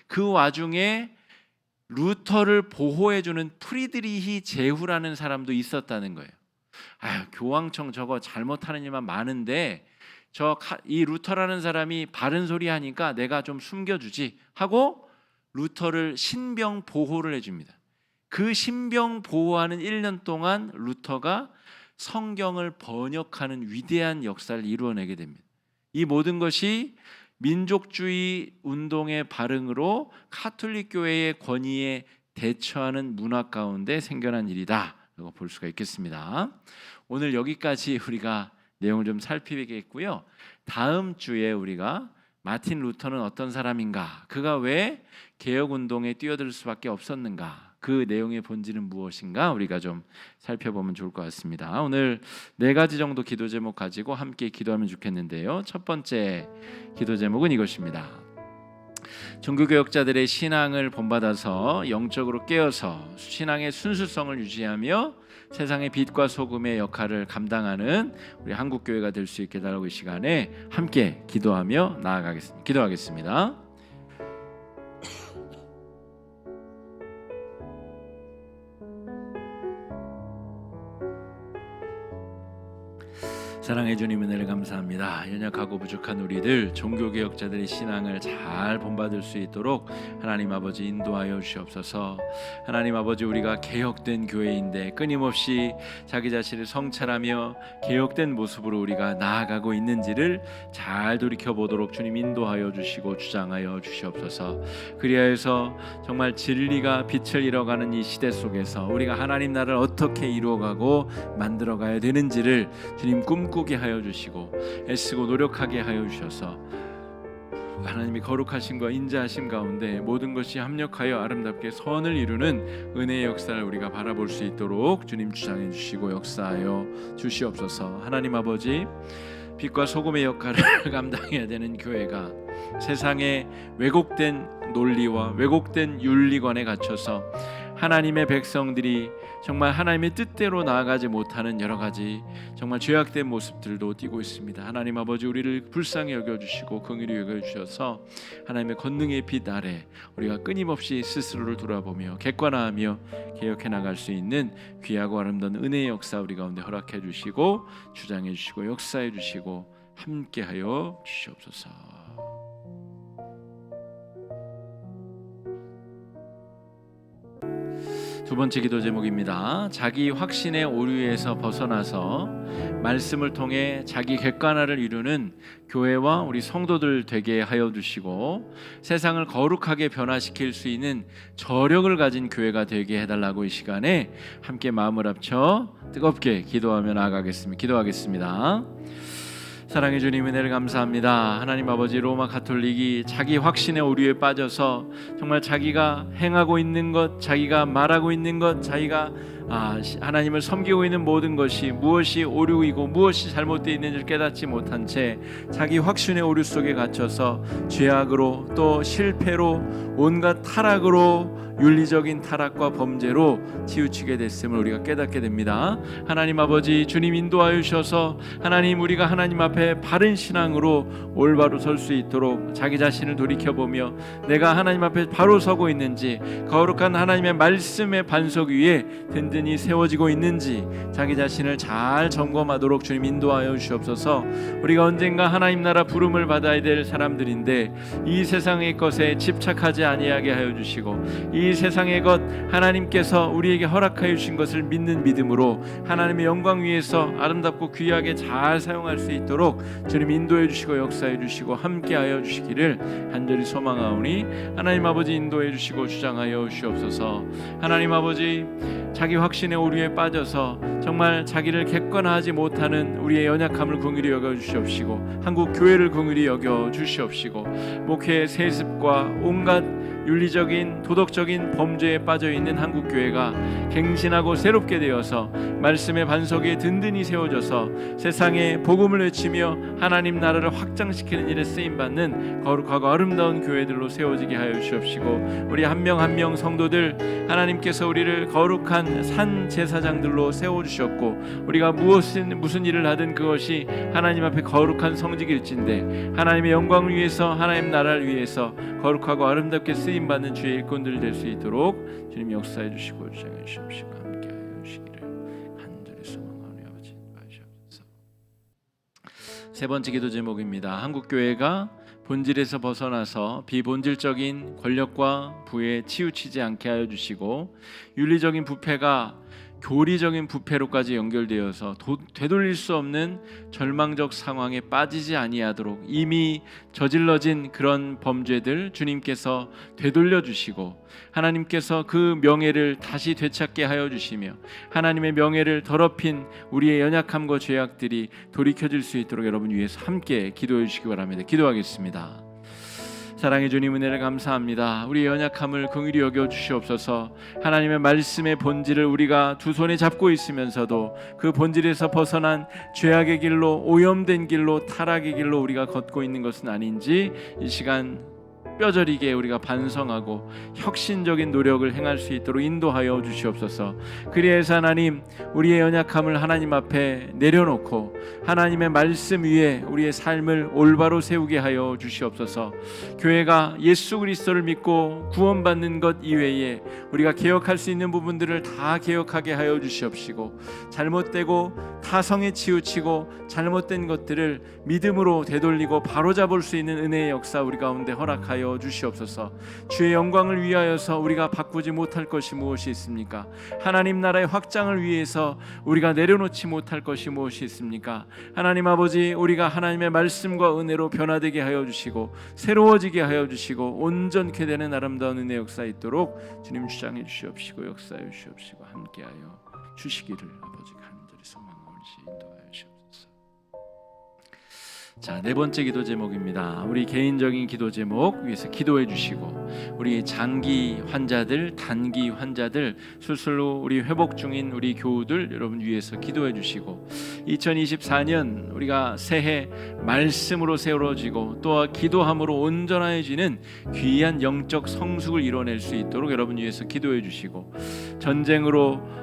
그 와중에 루터를 보호해주는 프리드리히 제후라는 사람도 있었다는 거예요. 교황청 저거 잘못하는 일만 많은데 이 루터라는 사람이 바른 소리 하니까 내가 좀 숨겨주지 하고 루터를 신병 보호를 해줍니다. 그 신병 보호하는 1년 동안 루터가 성경을 번역하는 위대한 역사를 이루어내게 됩니다. 이 모든 것이 민족주의 운동의 발흥으로 가톨릭 교회의 권위에 대처하는 문화 가운데 생겨난 일이다 라고 볼 수가 있겠습니다. 오늘 여기까지 우리가 내용을 좀 살피겠고요. 다음 주에 우리가 마틴 루터는 어떤 사람인가, 그가 왜 개혁운동에 뛰어들 수밖에 없었는가, 그 내용의 본질은 무엇인가 우리가 좀 살펴보면 좋을 것 같습니다. 오늘 4가지 정도 기도 제목 가지고 함께 기도하면 좋겠는데요. 첫 번째 기도 제목은 이것입니다. 종교개혁자들의 신앙을 본받아서 영적으로 깨어서 신앙의 순수성을 유지하며 세상의 빛과 소금의 역할을 감당하는 우리 한국교회가 될 수 있게 달라고 이 시간에 함께 기도하며 나아가겠습니다. 기도하겠습니다. 사랑해 주님 은혜를 감사합니다. 연약하고 부족한 우리들 종교개혁자들의 신앙을 잘 본받을 수 있도록 하나님 아버지 인도하여 주시옵소서. 하나님 아버지, 우리가 개혁된 교회인데 끊임없이 자기 자신을 성찰하며 개혁된 모습으로 우리가 나아가고 있는지를 잘 돌이켜보도록 주님 인도하여 주시고 주장하여 주시옵소서. 그리하여서 정말 진리가 빛을 잃어가는 이 시대 속에서 우리가 하나님 나라를 어떻게 이루어가고 만들어가야 되는지를 주님 꿈꾸게 하여 주시고 애쓰고 노력하게 하여 주셔서 하나님이 거룩하신 인자하심 가운데 모든 것이 합력하여 아름답게 선을 이루는 은혜의 역사를 우리가 바라볼 수 있도록 주님 주장해 주시고 역사하여 주시옵소서. 하나님 아버지, 빛과 소금의 역할을 감당해야 되는 교회가 세상의 왜곡된 논리와 왜곡된 윤리관에 갇혀서 하나님의 백성들이 정말 하나님의 뜻대로 나아가지 못하는 여러 가지 정말 죄악된 모습들도 띠고 있습니다. 하나님 아버지, 우리를 불쌍히 여겨주시고 긍휼히 여겨주셔서 하나님의 권능의 빛 아래 우리가 끊임없이 스스로를 돌아보며 객관화하며 개혁해 나갈 수 있는 귀하고 아름다운 은혜의 역사 우리 가운데 허락해 주시고 주장해 주시고 역사해 주시고 함께하여 주시옵소서. 두 번째 기도 제목입니다. 자기 확신의 오류에서 벗어나서 말씀을 통해 자기 객관화를 이루는 교회와 우리 성도들 되게 하여 주시고 세상을 거룩하게 변화시킬 수 있는 저력을 가진 교회가 되게 해달라고 이 시간에 함께 마음을 합쳐 뜨겁게 기도하며 나아가겠습니다. 기도하겠습니다. 사랑해 주님 은혜를 감사합니다. 하나님 아버지, 로마 가톨릭이 자기 확신의 오류에 빠져서 정말 자기가 행하고 있는 것, 자기가 말하고 있는 것, 자기가 하나님을 섬기고 있는 모든 것이 무엇이 오류이고 무엇이 잘못되어 있는지를 깨닫지 못한 채 자기 확신의 오류 속에 갇혀서 죄악으로 또 실패로 온갖 타락으로 윤리적인 타락과 범죄로 치우치게 됐음을 우리가 깨닫게 됩니다. 하나님 아버지, 주님 인도하여 주셔서 하나님, 우리가 하나님 앞에 바른 신앙으로 올바로 설 수 있도록 자기 자신을 돌이켜보며 내가 하나님 앞에 바로 서고 있는지, 거룩한 하나님의 말씀의 반석 위에 든든히 세워지고 있는지 자기 자신을 잘 점검하도록 주님 인도하여 주시옵소서. 우리가 언젠가 하나님 나라 부름을 받아야 될 사람들인데 이 세상의 것에 집착하지 아니하게 하여 주시고 이 세상의 것, 하나님께서 우리에게 허락하여 주신 것을 믿는 믿음으로 하나님의 영광 위에서 아름답고 귀하게 잘 사용할 수 있도록 주님 인도해 주시고 역사해 주시고 함께하여 주시기를 간절히 소망하오니 하나님 아버지 인도해 주시고 주장하여 주시옵소서. 하나님 아버지, 자기 확신의 오류에 빠져서 정말 자기를 객관화하지 못하는 우리의 연약함을 긍휼히 여겨 주시옵시고 한국 교회를 긍휼히 여겨 주시옵시고 목회의 세습과 온갖 윤리적인 도덕적인 범죄에 빠져있는 한국교회가 갱신하고 새롭게 되어서 말씀의 반석 위에 든든히 세워져서 세상에 복음을 외치며 하나님 나라를 확장시키는 일에 쓰임받는 거룩하고 아름다운 교회들로 세워지게 하여 주시옵시고 우리 한 명 한 명 성도들, 하나님께서 우리를 거룩한 산 제사장들로 세워주셨고 우리가 무슨 일을 하든 그것이 하나님 앞에 거룩한 성직일진데 하나님의 영광을 위해서, 하나님 나라를 위해서 거룩하고 아름답게 쓰임받는 주의 일꾼들 될 수 있도록 주님 역사해 주시고 주장해 주시옵시고 함께하여 주시기를 간절히 소망하오니 아버지 인도하시옵소서. 세 번째 기도 제목입니다. 한국교회가 본질에서 벗어나서 비본질적인 권력과 부에 치우치지 않게 하여 주시고 윤리적인 부패가 교리적인 부패로까지 연결되어서 되돌릴 수 없는 절망적 상황에 빠지지 아니하도록 이미 저질러진 그런 범죄들 주님께서 되돌려 주시고 하나님께서 그 명예를 다시 되찾게 하여 주시며 하나님의 명예를 더럽힌 우리의 연약함과 죄악들이 돌이켜질 수 있도록 여러분 위해서 함께 기도해 주시기 바랍니다. 기도하겠습니다. 사랑해 주님 은혜를 감사합니다. 우리 연약함을 긍휼히 여겨 주시옵소서. 하나님의 말씀의 본질을 우리가 두 손에 잡고 있으면서도 그 본질에서 벗어난 죄악의 길로, 오염된 길로, 타락의 길로 우리가 걷고 있는 것은 아닌지 이 시간 뼈저리게 우리가 반성하고 혁신적인 노력을 행할 수 있도록 인도하여 주시옵소서. 그리해서 하나님, 우리의 연약함을 하나님 앞에 내려놓고 하나님의 말씀 위에 우리의 삶을 올바로 세우게 하여 주시옵소서. 교회가 예수 그리스도를 믿고 구원받는 것 이외에 우리가 개혁할 수 있는 부분들을 다 개혁하게 하여 주시옵시고, 잘못되고 타성에 치우치고 잘못된 것들을 믿음으로 되돌리고 바로잡을 수 있는 은혜의 역사 우리 가운데 허락하여 주시옵소서. 주의 영광을 위하여서 우리가 바꾸지 못할 것이 무엇이 있습니까? 하나님 나라의 확장을 위해서 우리가 내려놓지 못할 것이 무엇이 있습니까? 하나님 아버지, 우리가 하나님의 말씀과 은혜로 변화되게 하여 주시고 새로워지게 하여 주시고 온전케 되는 아름다운 은혜 역사 있도록 주님 주장해 주시옵시고 역사해 주시옵시고 함께하여 주시기를 아버지 간절히 소망하오니 인도하여 주시옵소서. 자, 네 번째 기도 제목입니다. 우리 개인적인 기도 제목 위해서 기도해 주시고, 우리 장기 환자들, 단기 환자들, 수술로 우리 회복 중인 우리 교우들 여러분 위해서 기도해 주시고, 2024년 우리가 새해 말씀으로 세워지고 또 기도함으로 온전해지는 귀한 영적 성숙을 이뤄낼 수 있도록 여러분 위해서 기도해 주시고, 전쟁으로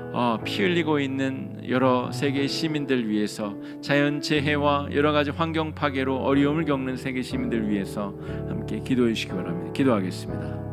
피 흘리고 있는 여러 세계 시민들 위해서, 자연재해와 여러 가지 환경 파괴로 어려움을 겪는 세계 시민들 위해서 함께 기도해 주시기 바랍니다. 기도하겠습니다.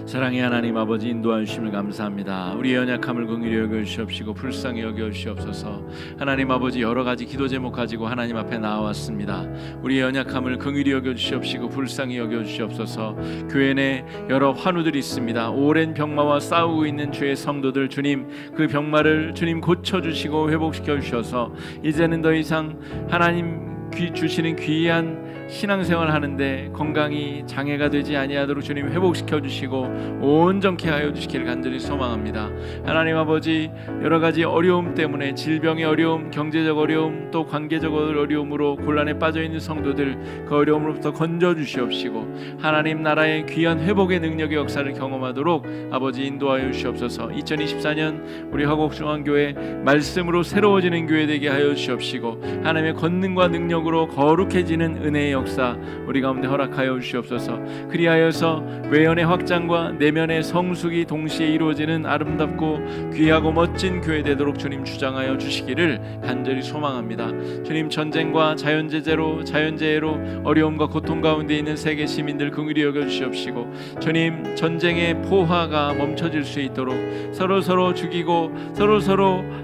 사랑의 하나님 아버지, 인도하여 주심을 감사합니다. 우리의 연약함을 긍휼히 여겨 주시옵시고 불쌍히 여겨 주시옵소서. 하나님 아버지, 여러 가지 기도 제목 가지고 하나님 앞에 나왔습니다. 우리의 연약함을 긍휼히 여겨 주시옵시고 불쌍히 여겨 주시옵소서. 교회 내 여러 환우들이 있습니다. 오랜 병마와 싸우고 있는 주의 성도들, 주님 그 병마를 주님 고쳐주시고 회복시켜 주셔서 이제는 더 이상 하나님 주시는 귀한 신앙생활 하는데 건강이 장애가 되지 아니하도록 주님 회복시켜 주시고 온전케 하여 주시기를 간절히 소망합니다. 하나님 아버지, 여러 가지 어려움 때문에 질병의 어려움, 경제적 어려움, 또 관계적 어려움으로 곤란에 빠져 있는 성도들, 그 어려움으로부터 건져 주시옵시고 하나님 나라의 귀한 회복의 능력의 역사를 경험하도록 아버지 인도하여 주시옵소서. 2024년 우리 화곡중앙교회 말씀으로 새로워지는 교회 되게 하여 주시옵시고 하나님의 권능과 능력으로 거룩해지는 은혜의 역사 우리 가운데 허락하여 주시옵소서. 그리하여서 외연의 확장과 내면의 성숙이 동시에 이루어지는 아름답고 귀하고 멋진 교회 되도록 주님 주장하여 주시기를 간절히 소망합니다. 주님, 전쟁과 자연재해로 어려움과 고통 가운데 있는 세계 시민들 긍휼히 여겨 주시옵시고, 주님 전쟁의 포화가 멈춰질 수 있도록 서로 죽이고 서로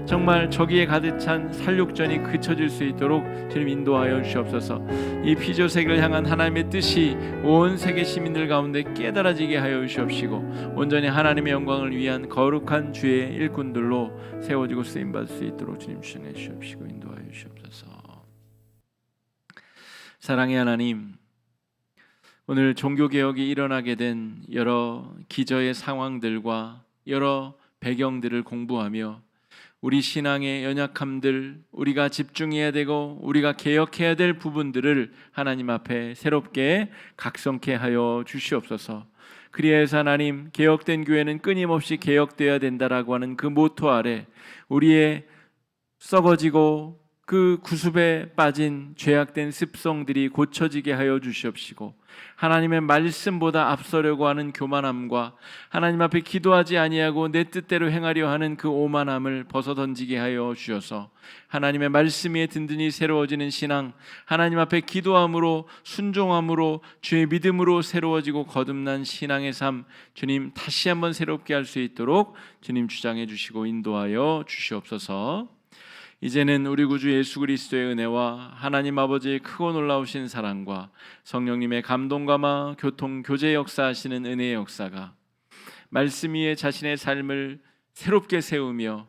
정말 적이에 가득 찬 살육전이 그쳐질 수 있도록 주님 인도하여 주시옵소서. 이 피조 세계를 향한 하나님의 뜻이 온 세계 시민들 가운데 깨달아지게 하여 주시옵시고 온전히 하나님의 영광을 위한 거룩한 주의 일꾼들로 세워지고 쓰임받을 수 있도록 주님 주장해 주시옵시고 인도하여 주시옵소서. 사랑의 하나님, 오늘 종교개혁이 일어나게 된 여러 기저의 상황들과 여러 배경들을 공부하며 우리 신앙의 연약함들, 우리가 집중해야 되고 우리가 개혁해야 될 부분들을 하나님 앞에 새롭게 각성케 하여 주시옵소서. 그리하여서 하나님, 개혁된 교회는 끊임없이 개혁되어야 된다라고 하는 그 모토 아래 우리의 썩어지고 그 구습에 빠진 죄악된 습성들이 고쳐지게 하여 주시옵시고 하나님의 말씀보다 앞서려고 하는 교만함과 하나님 앞에 기도하지 아니하고 내 뜻대로 행하려 하는 그 오만함을 벗어던지게 하여 주셔서 하나님의 말씀 위에 든든히 새로워지는 신앙, 하나님 앞에 기도함으로 순종함으로 주의 믿음으로 새로워지고 거듭난 신앙의 삶 주님 다시 한번 새롭게 할 수 있도록 주님 주장해 주시고 인도하여 주시옵소서. 이제는 우리 구주 예수 그리스도의 은혜와 하나님 아버지의 크고 놀라우신 사랑과 성령님의 감동감화 교통 교제 역사하시는 은혜의 역사가 말씀 위에 자신의 삶을 새롭게 세우며